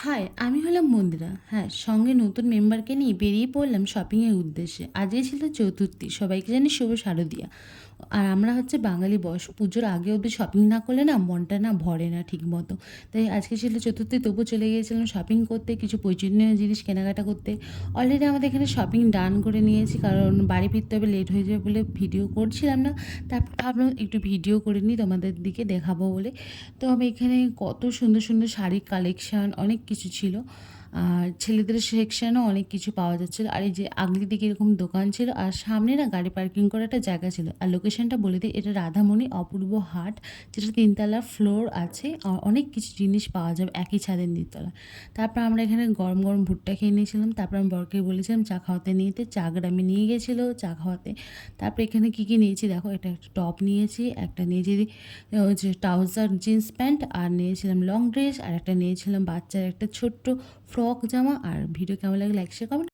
High, আমি হলাম মন্দিরা। হ্যাঁ, সঙ্গে নতুন মেম্বারকে নিয়ে বেরিয়ে পড়লাম শপিংয়ের উদ্দেশ্যে। আজই ছিল চতুর্থী। সবাইকে জানাই শুভ শারদিয়া। আর আমরা হচ্ছে বাঙালি বয়স। পুজোর আগে অবধি শপিং না করলে না মনটা না ভরে না ঠিকমতো। তাই আজকে ছিল চতুর্থী, তবু চলে গিয়েছিলাম শপিং করতে, কিছু প্রয়োজনীয় জিনিস কেনাকাটা করতে। অলরেডি আমাদের এখানে শপিং ডান করে নিয়েছি, কারণ বাড়ি ফিরতে হবে, লেট হয়ে যাবে বলে ভিডিও করছিলাম না। তারপর ভাবলাম একটু ভিডিও করে নিই, তোমাদের দিকে দেখাবো বলে। তো আমি এখানে কত সুন্দর সুন্দর শাড়ির কালেকশান অনেক কিছু ছিল। আর ছেলেদের সেকশানও অনেক কিছু পাওয়া যাচ্ছিলো। আর এই যে আগলি দিকে এরকম দোকান ছিল, আর সামনে না গাড়ি পার্কিং করার একটা জায়গা ছিল। আর লোকেশনটা বলে দিই, এটা রাধামণি অপূর্ব হাট, যেটা ৩ তলা ফ্লোর আছে। আর অনেক কিছু জিনিস পাওয়া যাবে একই ছাদের নিচতলায়। তারপর আমরা এখানে গরম গরম ভুট্টা খেয়ে নিয়েছিলাম। তারপর আমি বরকে বলেছিলাম চা খাওয়াতে নিয়ে যেতে, চা গ্রামে নিয়ে গেছিলো চা খাওয়াতে। তারপর এখানে কী কী নিয়েছি দেখো, এটা একটা টপ নিয়েছি, একটা নিয়েছি হচ্ছে ট্রাউজার জিন্স প্যান্ট, আর নিয়েছিলাম লং ড্রেস, আর একটা নিয়েছিলাম বাচ্চার একটা ছোট্ট ফ্রক জামা। আর ভিডিও কেমন লাগলে লাইক শেয়ার কমেন্ট